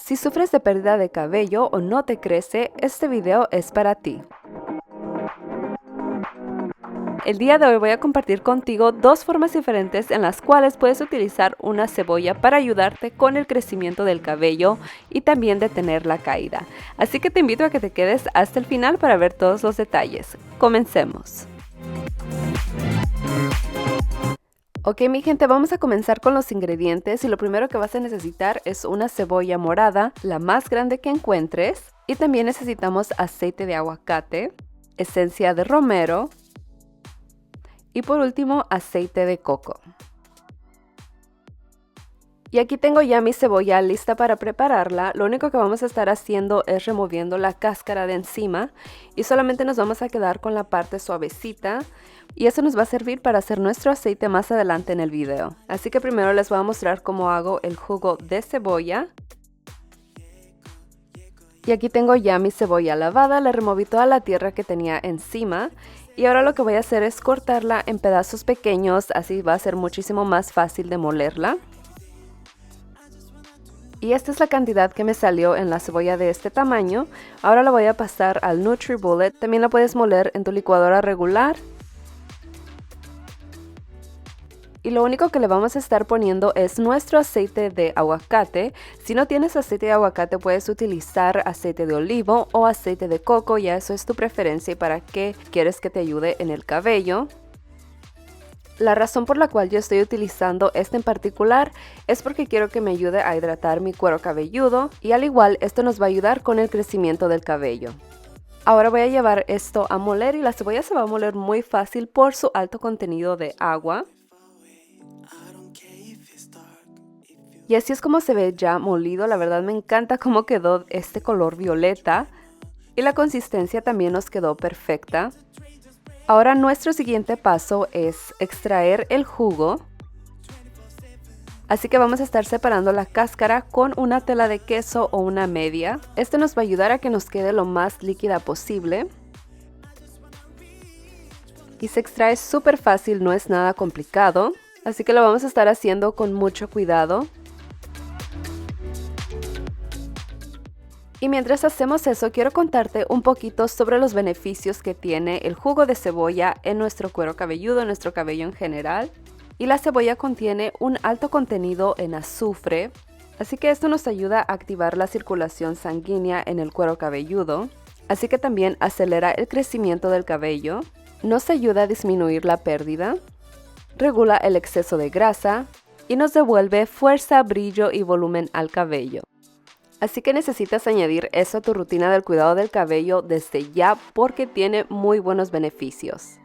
Si sufres de pérdida de cabello o no te crece, este video es para ti. El día de hoy voy a compartir contigo dos formas diferentes en las cuales puedes utilizar una cebolla para ayudarte con el crecimiento del cabello y también detener la caída. Así que te invito a que te quedes hasta el final para ver todos los detalles. Comencemos. Ok, mi gente, vamos a comenzar con los ingredientes y lo primero que vas a necesitar es una cebolla morada, la más grande que encuentres, y también necesitamos aceite de aguacate, esencia de romero y por último aceite de coco. Y aquí tengo ya mi cebolla lista para prepararla. Lo único que vamos a estar haciendo es removiendo la cáscara de encima y solamente nos vamos a quedar con la parte suavecita. Y eso nos va a servir para hacer nuestro aceite más adelante en el video. Así que primero les voy a mostrar cómo hago el jugo de cebolla. Y aquí tengo ya mi cebolla lavada, le removí toda la tierra que tenía encima. Y ahora lo que voy a hacer es cortarla en pedazos pequeños, así va a ser muchísimo más fácil de molerla. Y esta es la cantidad que me salió en la cebolla de este tamaño. Ahora la voy a pasar al NutriBullet. También la puedes moler en tu licuadora regular. Y lo único que le vamos a estar poniendo es nuestro aceite de aguacate. Si no tienes aceite de aguacate puedes utilizar aceite de olivo o aceite de coco, ya eso es tu preferencia y para qué quieres que te ayude en el cabello. La razón por la cual yo estoy utilizando este en particular es porque quiero que me ayude a hidratar mi cuero cabelludo y al igual esto nos va a ayudar con el crecimiento del cabello. Ahora voy a llevar esto a moler y la cebolla se va a moler muy fácil por su alto contenido de agua. Y así es como se ve ya molido, la verdad me encanta cómo quedó este color violeta y la consistencia también nos quedó perfecta. Ahora nuestro siguiente paso es extraer el jugo. Así que vamos a estar separando la cáscara con una tela de queso o una media. Esto nos va a ayudar a que nos quede lo más líquida posible. Y se extrae súper fácil, no es nada complicado. Así que lo vamos a estar haciendo con mucho cuidado. Y mientras hacemos eso, quiero contarte un poquito sobre los beneficios que tiene el jugo de cebolla en nuestro cuero cabelludo, en nuestro cabello en general. Y la cebolla contiene un alto contenido en azufre, así que esto nos ayuda a activar la circulación sanguínea en el cuero cabelludo, así que también acelera el crecimiento del cabello, nos ayuda a disminuir la pérdida, regula el exceso de grasa y nos devuelve fuerza, brillo y volumen al cabello. Así que necesitas añadir eso a tu rutina del cuidado del cabello desde ya porque tiene muy buenos beneficios.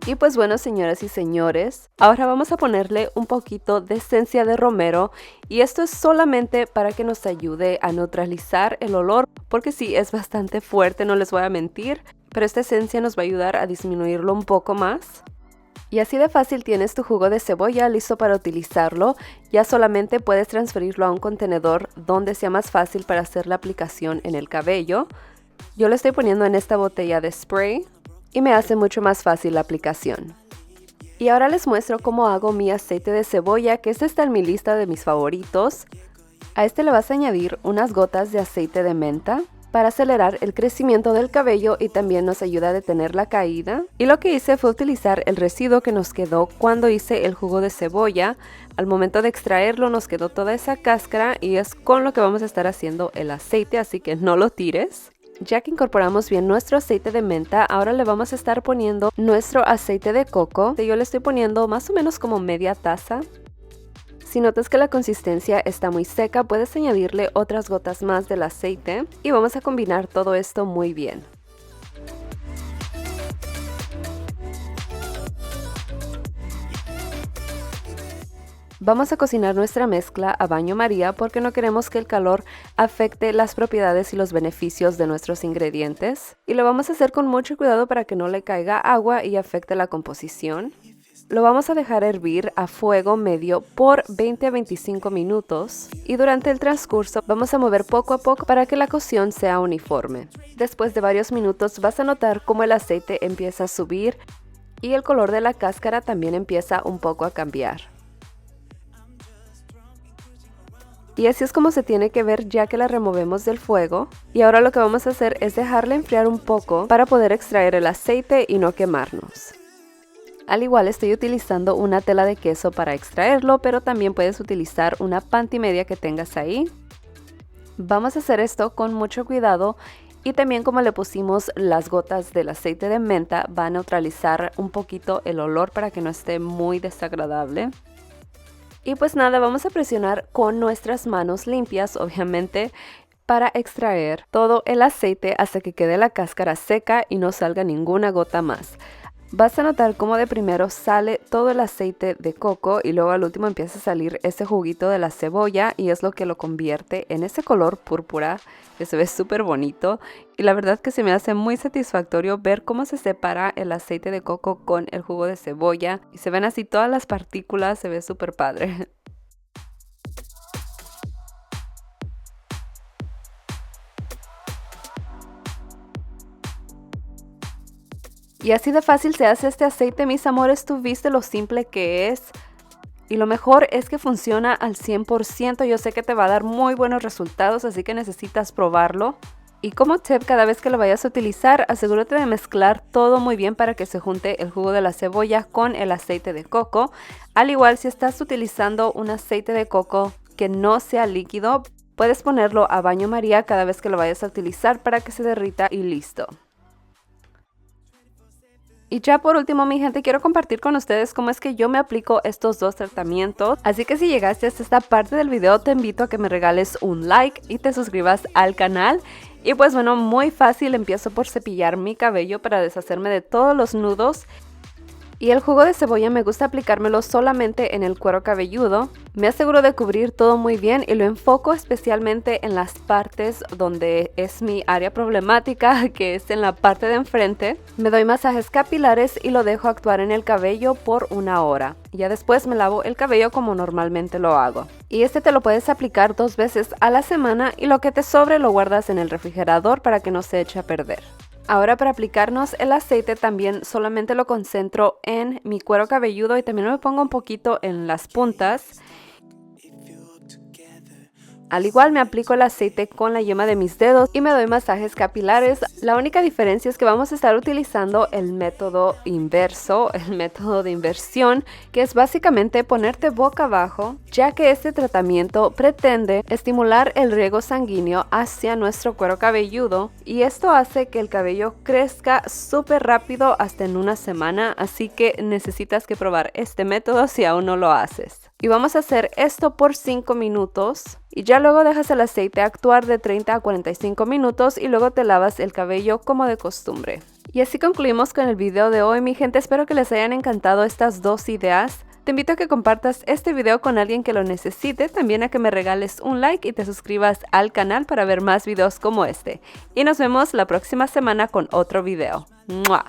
Y pues bueno, señoras y señores, ahora vamos a ponerle un poquito de esencia de romero y esto es solamente para que nos ayude a neutralizar el olor porque sí, es bastante fuerte, no les voy a mentir, pero esta esencia nos va a ayudar a disminuirlo un poco más. Y así de fácil tienes tu jugo de cebolla listo para utilizarlo, ya solamente puedes transferirlo a un contenedor donde sea más fácil para hacer la aplicación en el cabello. Yo lo estoy poniendo en esta botella de spray y me hace mucho más fácil la aplicación. Y ahora les muestro cómo hago mi aceite de cebolla, que este está en mi lista de mis favoritos. A este le vas a añadir unas gotas de aceite de menta para acelerar el crecimiento del cabello y también nos ayuda a detener la caída. Y lo que hice fue utilizar el residuo que nos quedó cuando hice el jugo de cebolla. Al momento de extraerlo nos quedó toda esa cáscara y es con lo que vamos a estar haciendo el aceite, así que no lo tires. Ya que incorporamos bien nuestro aceite de menta, ahora le vamos a estar poniendo nuestro aceite de coco. Yo le estoy poniendo más o menos como media taza. Si notas que la consistencia está muy seca, puedes añadirle otras gotas más del aceite y vamos a combinar todo esto muy bien. Vamos a cocinar nuestra mezcla a baño María porque no queremos que el calor afecte las propiedades y los beneficios de nuestros ingredientes. Y lo vamos a hacer con mucho cuidado para que no le caiga agua y afecte la composición. Lo vamos a dejar hervir a fuego medio por 20 a 25 minutos y durante el transcurso vamos a mover poco a poco para que la cocción sea uniforme. Después de varios minutos vas a notar cómo el aceite empieza a subir y el color de la cáscara también empieza un poco a cambiar. Y así es como se tiene que ver ya que la removemos del fuego. Y ahora lo que vamos a hacer es dejarla enfriar un poco para poder extraer el aceite y no quemarnos. Al igual estoy utilizando una tela de queso para extraerlo, pero también puedes utilizar una panty media que tengas ahí. Vamos a hacer esto con mucho cuidado y también como le pusimos las gotas del aceite de menta va a neutralizar un poquito el olor para que no esté muy desagradable. Y pues nada, vamos a presionar con nuestras manos limpias, obviamente, para extraer todo el aceite hasta que quede la cáscara seca y no salga ninguna gota más. Vas a notar cómo de primero sale todo el aceite de coco y luego al último empieza a salir ese juguito de la cebolla y es lo que lo convierte en ese color púrpura que se ve súper bonito. Y la verdad que se me hace muy satisfactorio ver cómo se separa el aceite de coco con el jugo de cebolla y se ven así todas las partículas, se ve súper padre. Y así de fácil se hace este aceite, mis amores. Tú viste lo simple que es. Y lo mejor es que funciona al 100%. Yo sé que te va a dar muy buenos resultados, así que necesitas probarlo. Y como tip, cada vez que lo vayas a utilizar, asegúrate de mezclar todo muy bien para que se junte el jugo de la cebolla con el aceite de coco. Al igual, si estás utilizando un aceite de coco que no sea líquido, puedes ponerlo a baño María cada vez que lo vayas a utilizar para que se derrita y listo. Y ya por último, mi gente, quiero compartir con ustedes cómo es que yo me aplico estos dos tratamientos. Así que si llegaste hasta esta parte del video, te invito a que me regales un like y te suscribas al canal. Y pues bueno, muy fácil, empiezo por cepillar mi cabello para deshacerme de todos los nudos. Y el jugo de cebolla me gusta aplicármelo solamente en el cuero cabelludo. Me aseguro de cubrir todo muy bien y lo enfoco especialmente en las partes donde es mi área problemática, que es en la parte de enfrente. Me doy masajes capilares y lo dejo actuar en el cabello por 1 hora. Ya después me lavo el cabello como normalmente lo hago. Y este te lo puedes aplicar 2 veces a la semana y lo que te sobre lo guardas en el refrigerador para que no se eche a perder. Ahora para aplicarnos el aceite también solamente lo concentro en mi cuero cabelludo y también me pongo un poquito en las puntas. Al igual me aplico el aceite con la yema de mis dedos y me doy masajes capilares. La única diferencia es que vamos a estar utilizando el método inverso, el método de inversión, que es básicamente ponerte boca abajo, ya que este tratamiento pretende estimular el riego sanguíneo hacia nuestro cuero cabelludo y esto hace que el cabello crezca súper rápido hasta en 1 semana, así que necesitas que probar este método si aún no lo haces. Y vamos a hacer esto por 5 minutos y ya luego dejas el aceite actuar de 30 a 45 minutos y luego te lavas el cabello como de costumbre. Y así concluimos con el video de hoy, mi gente. Espero que les hayan encantado estas 2 ideas. Te invito a que compartas este video con alguien que lo necesite, también a que me regales un like y te suscribas al canal para ver más videos como este. Y nos vemos la próxima semana con otro video. ¡Mua!